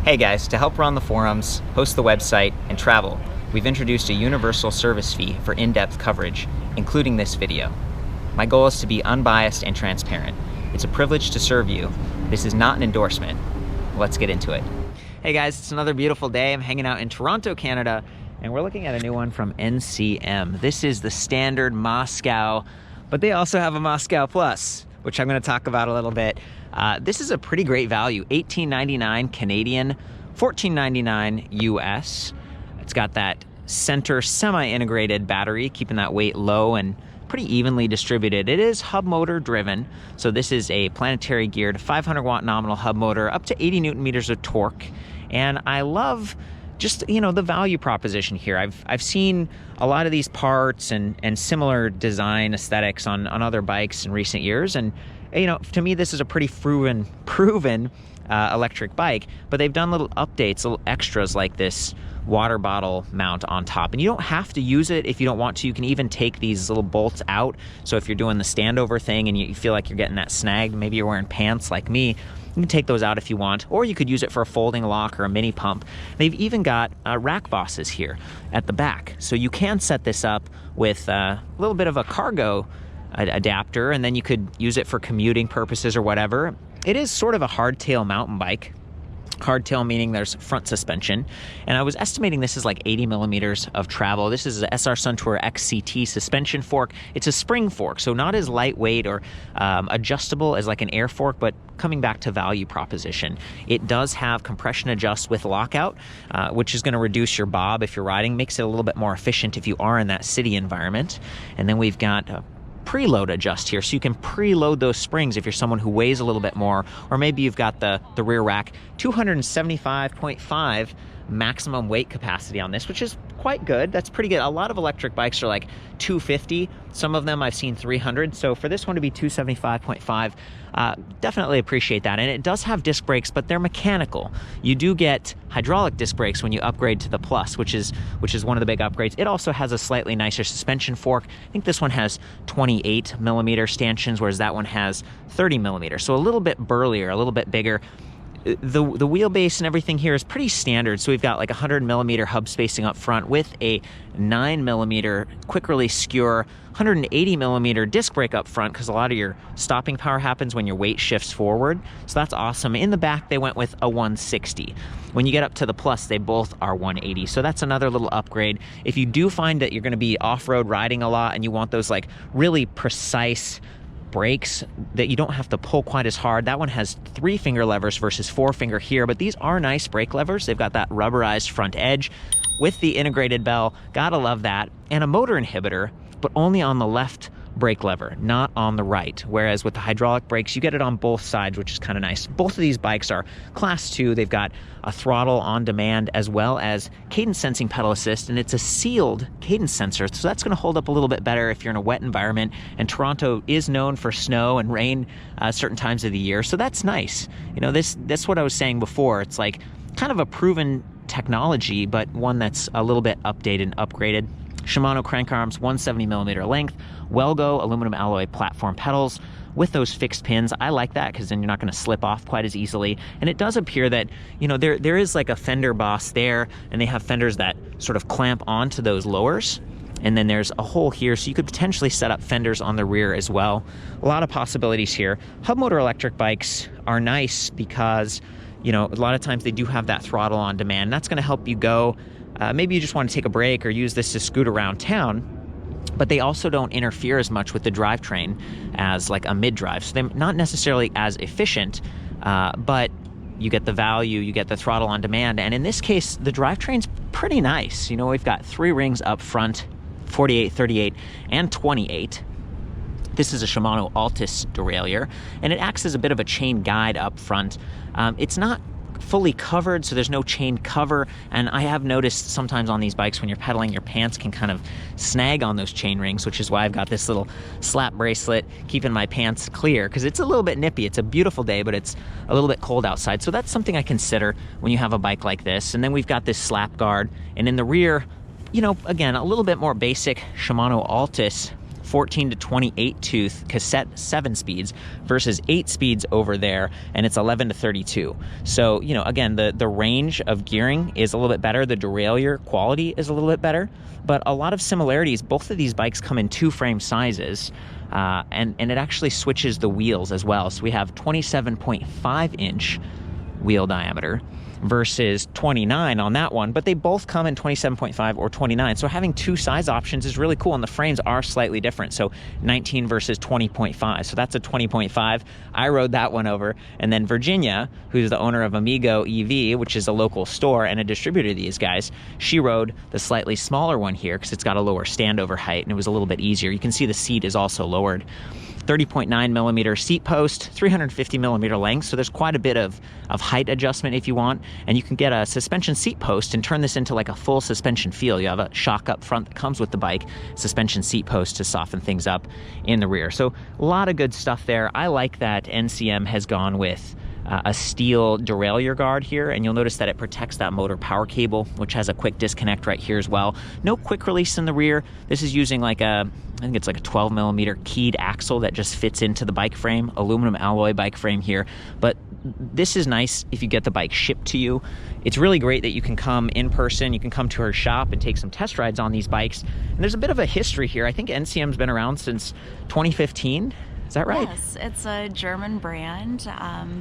Hey guys, to help run the forums, host the website, and travel, we've introduced a universal service fee for in-depth coverage, including this video. My goal is to be unbiased and transparent. It's a privilege to serve you. This is not an endorsement. Let's get into it. Hey guys, it's another beautiful day. I'm hanging out in Toronto, Canada, and we're looking at a new one from NCM. This is the standard Moscow, but they also have a Moscow Plus, which I'm going to talk about a little bit. This is a pretty great value, $18.99 Canadian, $14.99 US. It's got that center semi-integrated battery, keeping that weight low and pretty evenly distributed. It is hub motor driven, so this is a planetary geared 500 watt nominal hub motor, up to 80 Newton meters of torque. And I love just, you know, the value proposition here. I've seen a lot of these parts and similar design aesthetics on other bikes in recent years, and you know, to me this is a pretty proven electric bike, but they've done little updates, little extras like this water bottle mount on top, and you don't have to use it if you don't want to. You can even take these little bolts out, so if you're doing the standover thing and you feel like you're getting that snagged, maybe you're wearing pants like me, you can take those out if you want, or you could use it for a folding lock or a mini pump. They've even got rack bosses here at the back, so you can set this up with a little bit of a cargo adapter, and then you could use it for commuting purposes or whatever. It is sort of a hardtail mountain bike. Hardtail meaning there's front suspension, and I was estimating this is like 80 millimeters of travel. This is a SR Suntour XCT suspension fork. It's a spring fork, so not as lightweight or adjustable as like an air fork, but coming back to value proposition. It does have compression adjust with lockout, which is going to reduce your bob if you're riding, makes it a little bit more efficient if you are in that city environment. And then we've got preload adjust here, so you can preload those springs if you're someone who weighs a little bit more, or maybe you've got the rear rack. 275.5 maximum weight capacity on this, which is quite good. That's pretty good. A lot of electric bikes are like 250. Some of them I've seen 300. So for this one to be 275.5, definitely appreciate that. And it does have disc brakes, but they're mechanical. You do get hydraulic disc brakes when you upgrade to the Plus, which is one of the big upgrades. It also has a slightly nicer suspension fork. I think this one has 28 millimeter stanchions, whereas that one has 30 millimeters. So a little bit burlier, a little bit bigger. The wheelbase and everything here is pretty standard. So we've got like 100 millimeter hub spacing up front with a 9 millimeter quick release skewer, 180 millimeter disc brake up front, because a lot of your stopping power happens when your weight shifts forward. So that's awesome. In the back, they went with a 160. When you get up to the Plus, they both are 180. So that's another little upgrade. If you do find that you're going to be off-road riding a lot and you want those like really precise brakes that you don't have to pull quite as hard, that one has 3-finger levers versus 4-finger here, but these are nice brake levers. They've got that rubberized front edge with the integrated bell. Gotta love that. And a motor inhibitor, but only on the left brake lever, not on the right. Whereas with the hydraulic brakes, you get it on both sides, which is kind of nice. Both of these bikes are Class 2. They've got a throttle on demand as well as cadence sensing pedal assist, and it's a sealed cadence sensor, so that's going to hold up a little bit better if you're in a wet environment. And Toronto is known for snow and rain certain times of the year, so that's nice. You know, that's what I was saying before. It's like kind of a proven technology, but one that's a little bit updated and upgraded. Shimano crank arms, 170 millimeter length, Welgo aluminum alloy platform pedals with those fixed pins. I like that because then you're not going to slip off quite as easily. And it does appear that, you know, there is like a fender boss there, and they have fenders that sort of clamp onto those lowers. And then there's a hole here, so you could potentially set up fenders on the rear as well. A lot of possibilities here. Hub motor electric bikes are nice because, you know, a lot of times they do have that throttle on demand. That's going to help you go. Maybe you just want to take a break or use this to scoot around town, but they also don't interfere as much with the drivetrain as like a mid-drive. So they're not necessarily as efficient, but you get the value, you get the throttle on demand. And in this case, the drivetrain's pretty nice. You know, we've got 3 rings up front, 48, 38, and 28. This is a Shimano Altus derailleur, and it acts as a bit of a chain guide up front. It's not fully covered, so there's no chain cover, and I have noticed sometimes on these bikes when you're pedaling, your pants can kind of snag on those chain rings, which is why I've got this little slap bracelet keeping my pants clear, because it's a little bit nippy. It's a beautiful day, but it's a little bit cold outside, so that's something I consider when you have a bike like this. And then we've got this slap guard, and in the rear, you know, again, a little bit more basic Shimano Altus 14 to 28 tooth cassette 7 speeds versus 8 speeds over there, and it's 11 to 32. So, you know, again, the range of gearing is a little bit better. The derailleur quality is a little bit better, but a lot of similarities. Both of these bikes come in 2 frame sizes, and it actually switches the wheels as well. So we have 27.5 inch wheel diameter versus 29 on that one, but they both come in 27.5 or 29. So having 2 size options is really cool, and the frames are slightly different. So 19 versus 20.5. So that's a 20.5. I rode that one over. And then Virginia, who's the owner of Amego EV, which is a local store and a distributor of these guys, she rode the slightly smaller one here because it's got a lower standover height and it was a little bit easier. You can see the seat is also lowered. 30.9 millimeter seat post, 350 millimeter length, so there's quite a bit of height adjustment if you want, and you can get a suspension seat post and turn this into like a full suspension feel. You have a shock up front that comes with the bike, suspension seat post to soften things up in the rear. So a lot of good stuff there. I like that NCM has gone with a steel derailleur guard here, and you'll notice that it protects that motor power cable, which has a quick disconnect right here as well. No quick release in the rear. This is using like I think it's like a 12 millimeter keyed axle that just fits into the bike frame, aluminum alloy bike frame here. But this is nice if you get the bike shipped to you. It's really great that you can come in person, you can come to her shop and take some test rides on these bikes. And there's a bit of a history here. I think NCM's been around since 2015. Is that right? Yes, it's a German brand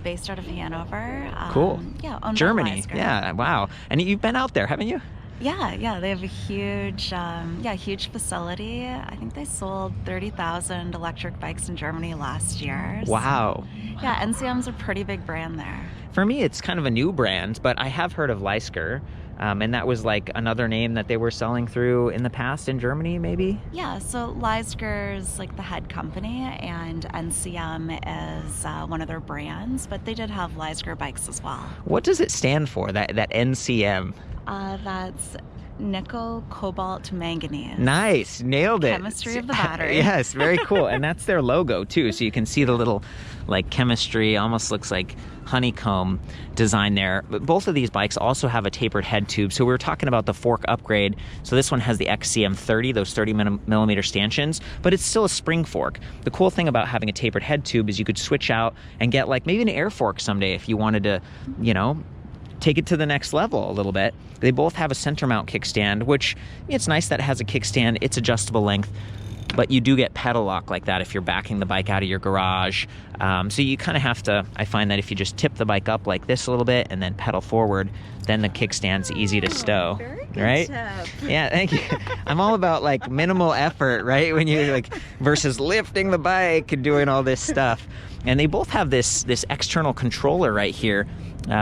based out of Hanover. Cool. Yeah, owned Germany. by Leisger. Yeah, wow. And you've been out there, haven't you? Yeah, they have a huge, huge facility. I think they sold 30,000 electric bikes in Germany last year. Wow. Yeah, NCM's a pretty big brand there. For me, it's kind of a new brand, but I have heard of Leisger. And that was like another name that they were selling through in the past in Germany, maybe? Yeah, so Leisger's like the head company, and NCM is one of their brands, but they did have Leisger bikes as well. What does it stand for, that NCM? That's nickel, cobalt, manganese. Nice, nailed it. Chemistry of the battery. Yes, very cool. And that's their logo too. So you can see the little like chemistry, almost looks like honeycomb design there. But both of these bikes also have a tapered head tube. So we were talking about the fork upgrade. So this one has the XCM 30, those 30 millimeter stanchions, but it's still a spring fork. The cool thing about having a tapered head tube is you could switch out and get like maybe an air fork someday if you wanted to, you know, take it to the next level a little bit. They both have a center mount kickstand, which it's nice that it has a kickstand. It's adjustable length, but you do get pedal lock like that if you're backing the bike out of your garage. So you kind of have to, I find that if you just tip the bike up like this a little bit and then pedal forward, then the kickstand's easy to stow. Very good right? tip. Yeah, thank you. I'm all about like minimal effort, right? When you like versus lifting the bike and doing all this stuff. And they both have this external controller right here,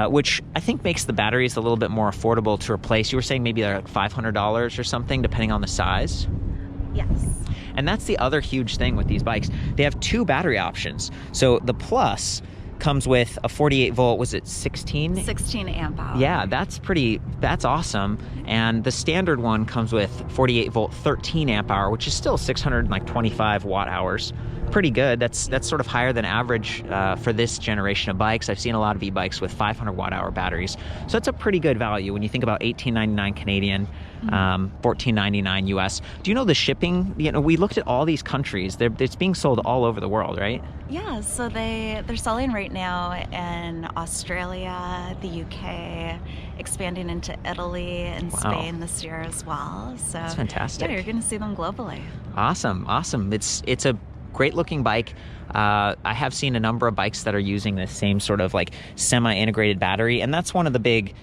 which I think makes the batteries a little bit more affordable to replace. You were saying maybe they're like $500 or something, depending on the size? Yes. And that's the other huge thing with these bikes. They have 2 battery options. So the Plus comes with a 48 volt, was it 16? 16 amp hour. Yeah, that's awesome. And the standard one comes with 48 volt 13 amp hour, which is still 625 watt hours. Pretty good. That's sort of higher than average for this generation of bikes. I've seen a lot of e-bikes with 500 watt hour batteries. So that's a pretty good value when you think about $18.99 Canadian, $14.99 US. Do you know the shipping? You know, we looked at all these countries. It's being sold all over the world, right? Yeah, so they're selling right now in Australia, the UK, expanding into Italy and Spain this year as well. So that's fantastic. Yeah, you're going to see them globally. Awesome. It's a great looking bike. I have seen a number of bikes that are using this same sort of like semi-integrated battery, and that's one of the big,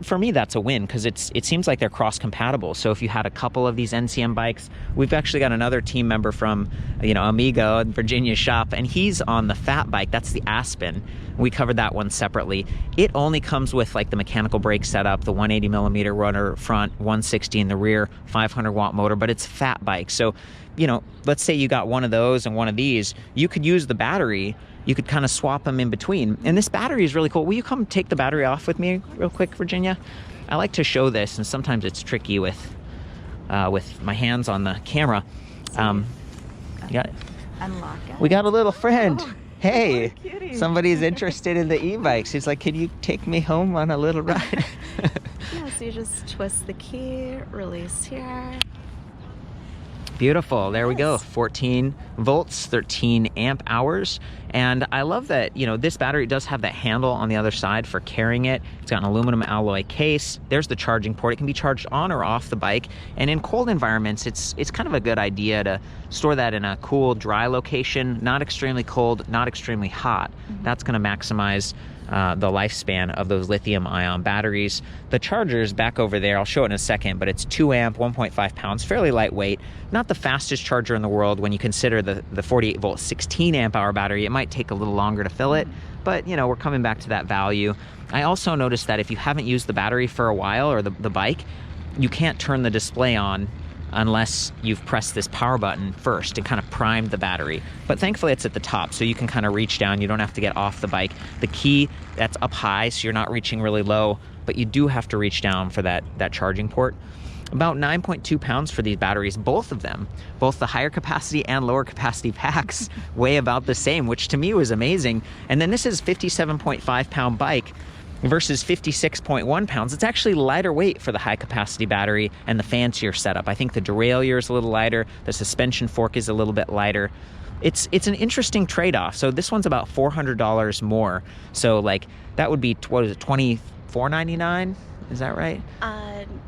for me that's a win because it seems like they're cross compatible. So if you had a couple of these NCM bikes, we've actually got another team member from Amego and Virginia's shop, and he's on the fat bike. That's the Aspen. We covered that one separately. It only comes with like the mechanical brake setup, the 180 millimeter runner front, 160 in the rear, 500 watt motor, but it's fat bike. So let's say you got one of those and one of these, you could use the battery, you could kind of swap them in between. And this battery is really cool. Will you come take the battery off with me real quick, Virginia? I like to show this, and sometimes it's tricky with my hands on the camera. You got it. Unlock it. We got a little friend. Oh, hey, cutie. somebody's interested in the e-bikes. He's like, can you take me home on a little ride? Yeah, so you just twist the key, release here. Beautiful. There we go. Yes. 14 volts, 13 amp hours. And I love that, you know, this battery does have that handle on the other side for carrying it. It's got an aluminum alloy case. There's the charging port. It can be charged on or off the bike. And in cold environments, it's kind of a good idea to store that in a cool, dry location, not extremely cold, not extremely hot. That's going to maximize the lifespan of those lithium-ion batteries. The charger's back over there. I'll show it in a second, but it's 2 amp, 1.5 pounds, fairly lightweight. Not the fastest charger in the world when you consider the 48-volt, 16 amp hour battery. It might take a little longer to fill it, but you know, we're coming back to that value. I also noticed that if you haven't used the battery for a while, or the bike, you can't turn the display on unless you've pressed this power button first and kind of primed the battery. But thankfully it's at the top, so you can kind of reach down. You don't have to get off the bike. The key, that's up high, so you're not reaching really low, but you do have to reach down for that charging port. About 9.2 pounds for these batteries, both of them. Both the higher capacity and lower capacity packs weigh about the same, which to me was amazing. And then this is 57.5 pound bike versus 56.1 pounds. It's actually lighter weight for the high capacity battery and the fancier setup. I think the derailleur is a little lighter, the suspension fork is a little bit lighter. It's an interesting trade-off. So this one's about $400 more. So like that would be, what is it, $24.99? Is that right?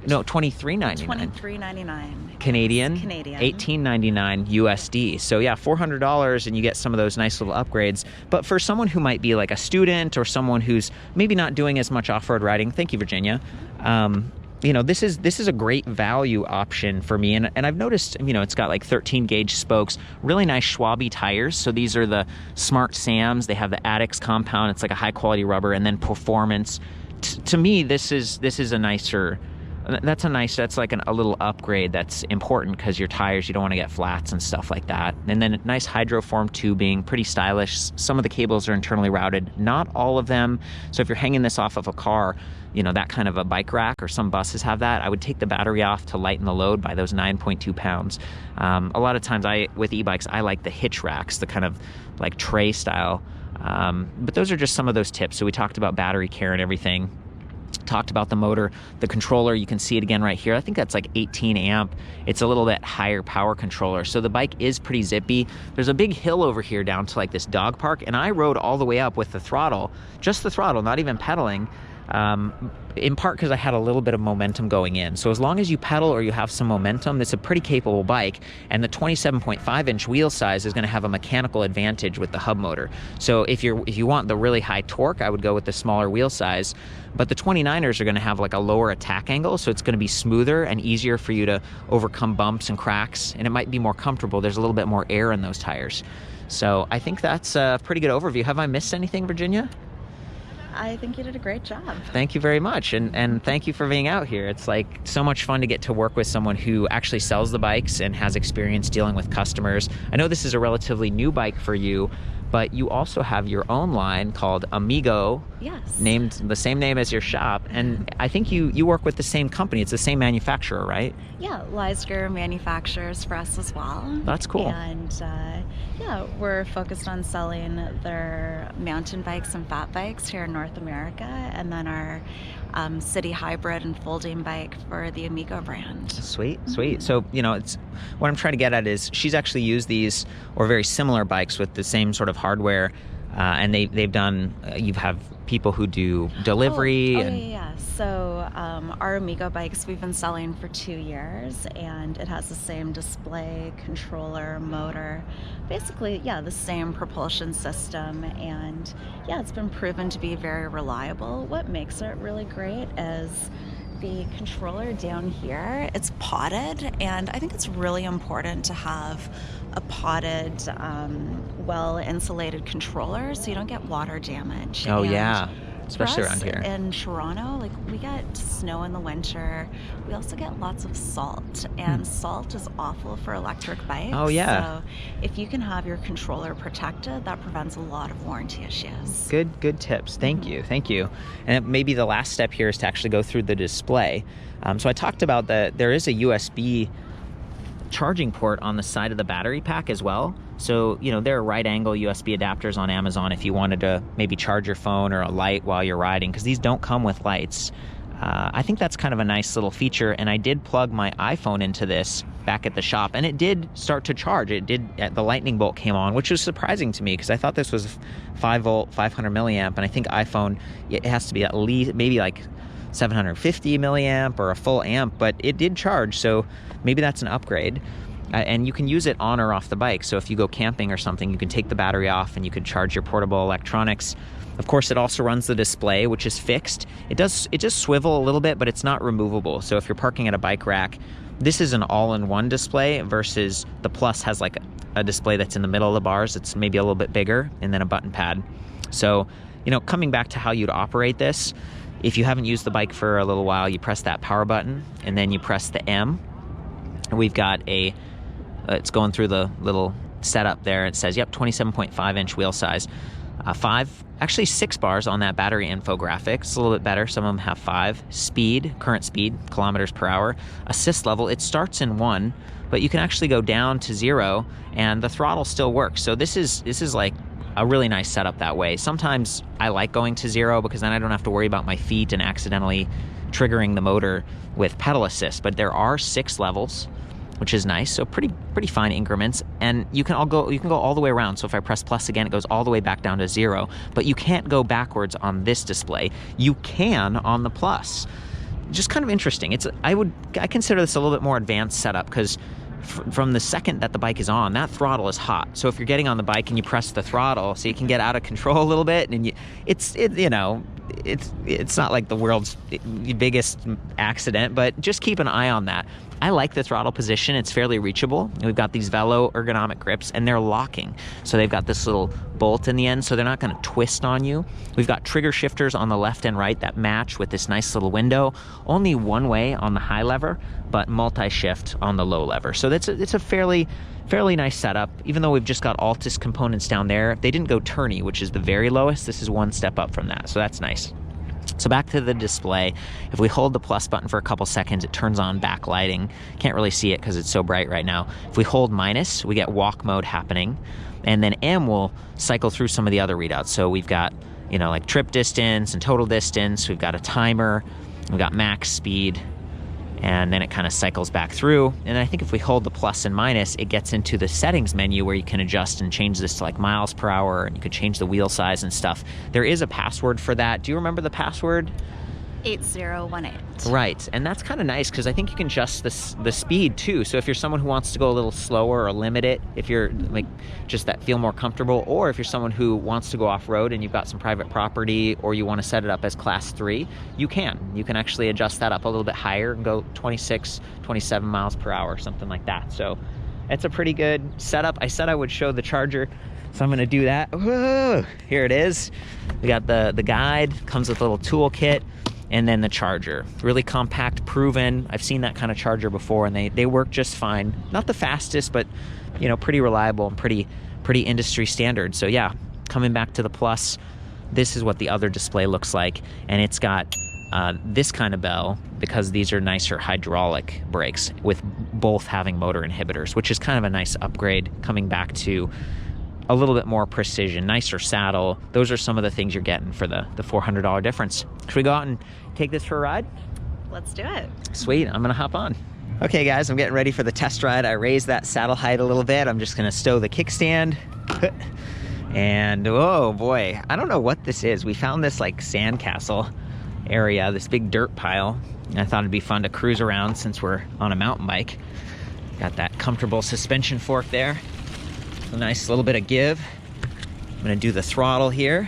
No, $23.99. $23.99. Canadian. Canadian. $18.99 USD. So yeah, $400 and you get some of those nice little upgrades. But for someone who might be like a student or someone who's maybe not doing as much off-road riding, thank you, Virginia. You know, this is a great value option for me. And I've noticed, you know, it's got like 13 gauge spokes, really nice Schwalbe tires. So these are the Smart Sams. They have the Addix compound. It's like a high quality rubber, and then performance. To me, this is a nicer, that's like a little upgrade that's important because your tires, you don't want to get flats and stuff like that. And then nice hydroform tubing, pretty stylish. Some of the cables are internally routed, not all of them. So if you're hanging this off of a car, you know, that kind of a bike rack, or some buses have that, I would take the battery off to lighten the load by those 9.2 pounds. A lot of times with e-bikes, I like the hitch racks, the kind of like tray style. But those are just some of those tips. So we talked about battery care and everything. Talked about the motor, the controller. You can see it again right here. I think that's like 18 amp. It's a little bit higher power controller. So the bike is pretty zippy. There's a big hill over here down to like this dog park, and I rode all the way up with the throttle, just the throttle, not even pedaling. In part because I had a little bit of momentum going in. So as long as you pedal or you have some momentum, it's a pretty capable bike. And the 27.5 inch wheel size is going to have a mechanical advantage with the hub motor. So if you want the really high torque, I would go with the smaller wheel size. But the 29ers are going to have like a lower attack angle, so it's going to be smoother and easier for you to overcome bumps and cracks, and it might be more comfortable. There's a little bit more air in those tires. So I think that's a pretty good overview. Have I missed anything, Virginia? I think you did a great job. Thank you very much, and thank you for being out here. It's like so much fun to get to work with someone who actually sells the bikes and has experience dealing with customers. I know this is a relatively new bike for you, but you also have your own line called Amego. Yes. Named the same name as your shop, and I think you work with the same company. It's the same manufacturer, right? Yeah, Leisger manufactures for us as well. That's cool. And yeah, we're focused on selling their mountain bikes and fat bikes here in North America, and then our city hybrid and folding bike for the Amego brand. Sweet, sweet. So, you know, it's what I'm trying to get at is she's actually used these or very similar bikes with the same sort of hardware, and they've done. You have people who do delivery. Yeah. So our Amego bikes we've been selling for 2 years, and it has the same display, controller, motor, basically, yeah, the same propulsion system, and yeah, it's been proven to be very reliable. What makes it really great is the controller down here. It's potted, and I think it's really important to have a potted, well-insulated controller so you don't get water damage. Oh, and yeah. Especially around here. In Toronto, like, we get snow in the winter. We also get lots of salt, and salt is awful for electric bikes. Oh, yeah. So if you can have your controller protected, that prevents a lot of warranty issues. Good tips. Thank you. And maybe the last step here is to actually go through the display. So I talked about that there is a USB charging port on the side of the battery pack as well. So, you know, there are right angle USB adapters on Amazon if you wanted to maybe charge your phone or a light while you're riding, because these don't come with lights. I think that's kind of a nice little feature, and I did plug my iPhone into this back at the shop, and it did start to charge. It did, the lightning bolt came on, which was surprising to me because I thought this was 5 volt, 500 milliamp, and I think iPhone, it has to be at least maybe like 750 milliamp or a full amp, but it did charge, so maybe that's an upgrade. And you can use it on or off the bike. So if you go camping or something, you can take the battery off and you can charge your portable electronics. Of course, it also runs the display, which is fixed. It just swivel a little bit, but it's not removable. So if you're parking at a bike rack, this is an all-in-one display versus the Plus has like a display that's in the middle of the bars. It's maybe a little bit bigger, and then a button pad. So, you know, coming back to how you'd operate this, if you haven't used the bike for a little while, you press that power button and then you press the M. And we've got it's going through the little setup there. It says, yep, 27.5 inch wheel size. 6 bars on that battery infographic. It's a little bit better. Some of them have 5. Speed, current speed, kilometers per hour. Assist level, it starts in 1, but you can actually go down to 0, and the throttle still works. So this is like a really nice setup that way. Sometimes I like going to 0 because then I don't have to worry about my feet and accidentally triggering the motor with pedal assist. But there are 6 levels, which is nice. So pretty fine increments, and you can go all the way around. So if I press plus again, it goes all the way back down to 0, but you can't go backwards on this display. You can on the Plus. Just kind of interesting. I consider this a little bit more advanced setup because from the second that the bike is on, that throttle is hot. So if you're getting on the bike and you press the throttle, so you can get out of control a little bit, and it's not like the world's biggest accident, but just keep an eye on that. I like the throttle position. It's fairly reachable. We've got these Velo ergonomic grips, and they're locking. So they've got this little bolt in the end, so they're not going to twist on you. We've got trigger shifters on the left and right that match with this nice little window. Only one way on the high lever, but multi-shift on the low lever. So it's a fairly nice setup. Even though we've just got Altus components down there, they didn't go turny, which is the very lowest. This is one step up from that, so that's nice. So back to the display. If we hold the plus button for a couple seconds, it turns on backlighting. Can't really see it because it's so bright right now. If we hold minus, we get walk mode happening. And then M will cycle through some of the other readouts. So we've got, like trip distance and total distance. We've got a timer. We've got max speed. And then it kind of cycles back through. And I think if we hold the plus and minus, it gets into the settings menu where you can adjust and change this to like miles per hour, and you could change the wheel size and stuff. There is a password for that. Do you remember the password? 8018. Right, and that's kind of nice because I think you can adjust the speed too. So if you're someone who wants to go a little slower or limit it, if you're like just that feel more comfortable, or if you're someone who wants to go off-road and you've got some private property, or you want to set it up as class 3, you can actually adjust that up a little bit higher and go 26, 27 miles per hour, something like that. So it's a pretty good setup. I said I would show the charger, so I'm going to do that. Whoa, here it is. We got the guide, comes with a little toolkit. And then the charger, really compact, proven. I've seen that kind of charger before, and they work just fine. Not the fastest, but pretty reliable and pretty industry standard. So yeah, coming back to the Plus, this is what the other display looks like, and it's got this kind of bell because these are nicer hydraulic brakes with both having motor inhibitors, which is kind of a nice upgrade. Coming back to a little bit more precision, nicer saddle. Those are some of the things you're getting for the $400 difference. Should we go out and take this for a ride? Let's do it. Sweet, I'm gonna hop on. Okay guys, I'm getting ready for the test ride. I raised that saddle height a little bit. I'm just gonna stow the kickstand. And oh boy, I don't know what this is. We found this like sandcastle area, this big dirt pile. And I thought it'd be fun to cruise around since we're on a mountain bike. Got that comfortable suspension fork there. A nice little bit of give. I'm gonna do the throttle here,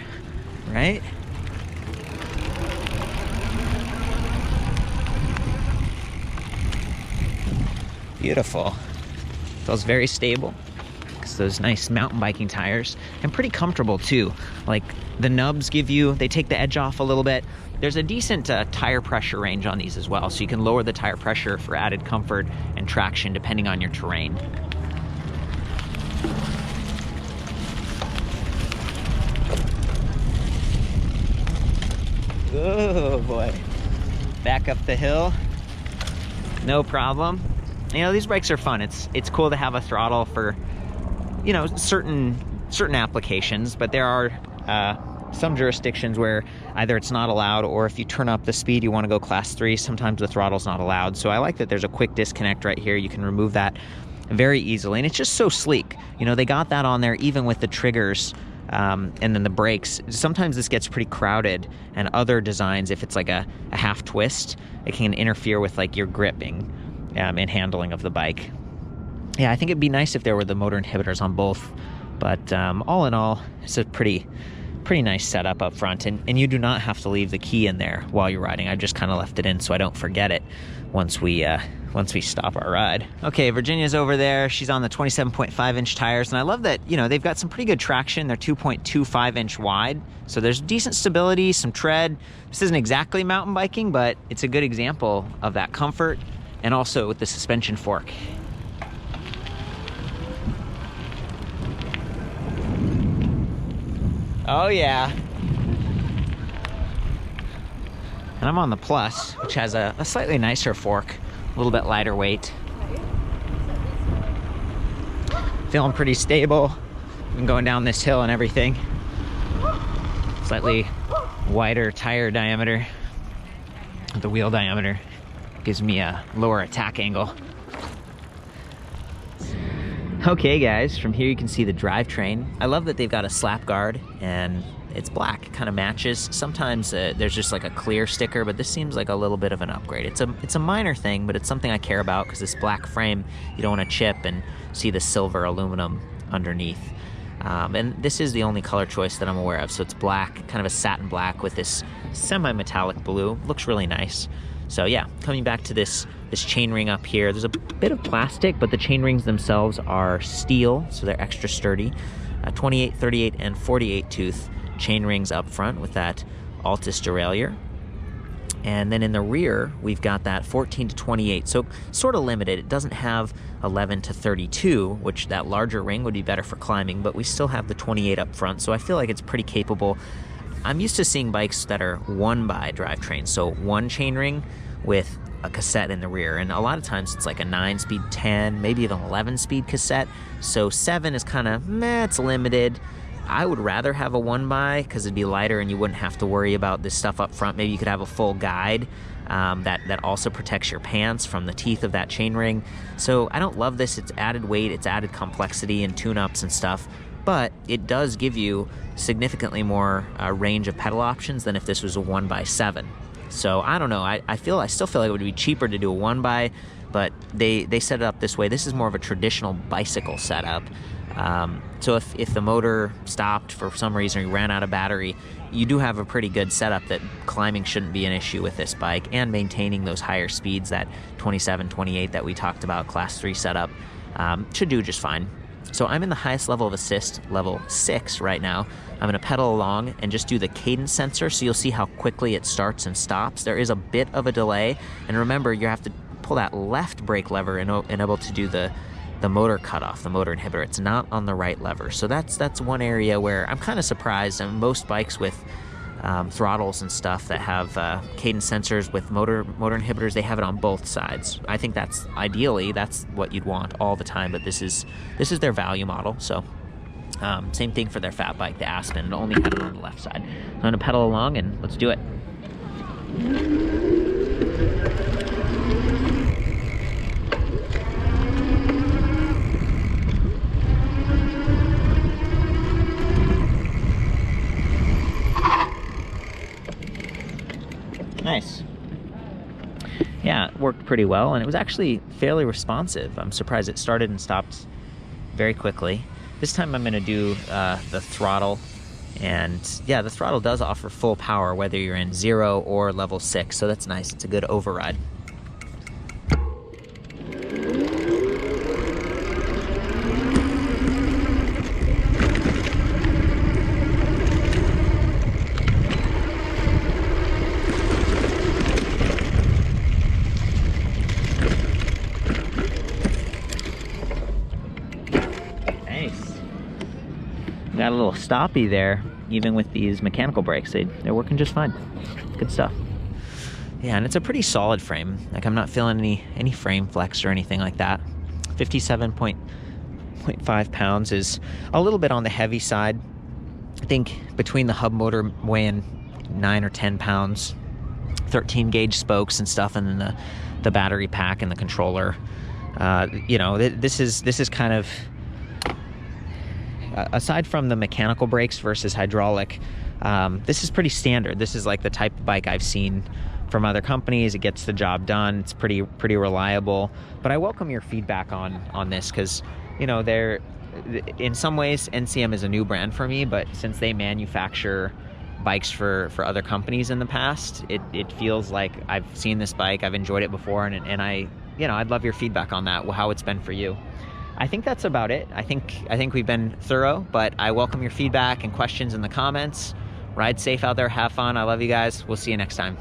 right? Beautiful. Feels very stable. It's those nice mountain biking tires, and pretty comfortable too. Like the nubs they take the edge off a little bit. There's a decent tire pressure range on these as well, so you can lower the tire pressure for added comfort and traction depending on your terrain. Oh boy. Back up the hill. No problem. These bikes are fun. It's cool to have a throttle for, certain applications, but there are some jurisdictions where either it's not allowed, or if you turn up the speed you want to go class 3, sometimes the throttle's not allowed. So I like that there's a quick disconnect right here. You can remove that very easily, and it's just so sleek. You know, they got that on there even with the triggers, and then the brakes. Sometimes this gets pretty crowded, and other designs, if it's like a half twist, it can interfere with like your gripping and handling of the bike. Yeah, I think it'd be nice if there were the motor inhibitors on both, but all in all, it's a pretty nice setup up front, and you do not have to leave the key in there while you're riding. I just kind of left it in so I don't forget it once we stop our ride. Okay, Virginia's over there. She's on the 27.5-inch tires, and I love that, you know, they've got some pretty good traction. They're 2.25-inch wide, so there's decent stability, some tread. This isn't exactly mountain biking, but it's a good example of that comfort, and also with the suspension fork. Oh yeah. And I'm on the Plus, which has a slightly nicer fork, a little bit lighter weight. Feeling pretty stable. Been going down this hill and everything. Slightly wider tire diameter. The wheel diameter gives me a lower attack angle. Okay guys, from here you can see the drivetrain. I love that they've got a slap guard and it's black, it kind of matches. Sometimes there's just like a clear sticker, but this seems like a little bit of an upgrade. It's a minor thing, but it's something I care about because this black frame, you don't want to chip and see the silver aluminum underneath. And this is the only color choice that I'm aware of, so it's black, kind of a satin black with this semi-metallic blue. Looks really nice. So yeah, coming back to this chainring up here, there's a bit of plastic, but the chainrings themselves are steel, so they're extra sturdy. 28, 38, and 48 tooth chainrings up front with that Altus derailleur. And then in the rear, we've got that 14 to 28, so sort of limited. It doesn't have 11 to 32, which that larger ring would be better for climbing, but we still have the 28 up front, so I feel like it's pretty capable. I'm used to seeing bikes that are 1x drivetrain, so one chainring with a cassette in the rear, and a lot of times it's like a 9-speed, 10, maybe even 11-speed cassette. So 7 is kind of meh, it's limited. I would rather have a 1x because it'd be lighter and you wouldn't have to worry about this stuff up front. Maybe you could have a full guide that also protects your pants from the teeth of that chainring. So I don't love this. It's added weight, it's added complexity and tune-ups and stuff, but it does give you significantly more range of pedal options than if this was a 1x7. So I don't know, I still feel like it would be cheaper to do a 1x, but they set it up this way. This is more of a traditional bicycle setup. So if the motor stopped for some reason or you ran out of battery, you do have a pretty good setup that climbing shouldn't be an issue with this bike, and maintaining those higher speeds, that 27, 28 that we talked about, class 3 setup, should do just fine. So I'm in the highest level of assist, level 6 right now. I'm going to pedal along and just do the cadence sensor, so you'll see how quickly it starts and stops. There is a bit of a delay, and remember, you have to pull that left brake lever and able to do the motor cutoff, the motor inhibitor. It's not on the right lever. So that's one area where I'm kind of surprised. And most bikes with throttles and stuff that have cadence sensors with motor inhibitors, they have it on both sides. I think that's ideally that's what you'd want all the time, but this is their value model. So same thing for their fat bike, the Aspen. It only had it on the left side. I'm gonna pedal along and let's do it. Nice. Yeah, it worked pretty well, and it was actually fairly responsive. I'm surprised it started and stopped very quickly. This time I'm going to do the throttle, and yeah, the throttle does offer full power whether you're in 0 or level 6, so that's nice. It's a good override. Got a little stoppy there, even with these mechanical brakes. They're working just fine. Good stuff. Yeah, and it's a pretty solid frame. Like, I'm not feeling any frame flex or anything like that. 57.5 pounds is a little bit on the heavy side. think between the hub motor weighing 9 or 10 pounds, 13 gauge spokes and stuff, and then the battery pack and the controller, you know, this is kind of, aside from the mechanical brakes versus hydraulic, this is pretty standard. This is like the type of bike I've seen from other companies. It gets the job done. It's pretty reliable. But I welcome your feedback on this, because, you know, in some ways NCM is a new brand for me, but since they manufacture bikes for other companies in the past, it feels like I've seen this bike, I've enjoyed it before, and I'd love your feedback on that, how it's been for you. I think that's about it. I think we've been thorough, but I welcome your feedback and questions in the comments. Ride safe out there, have fun. I love you guys. We'll see you next time.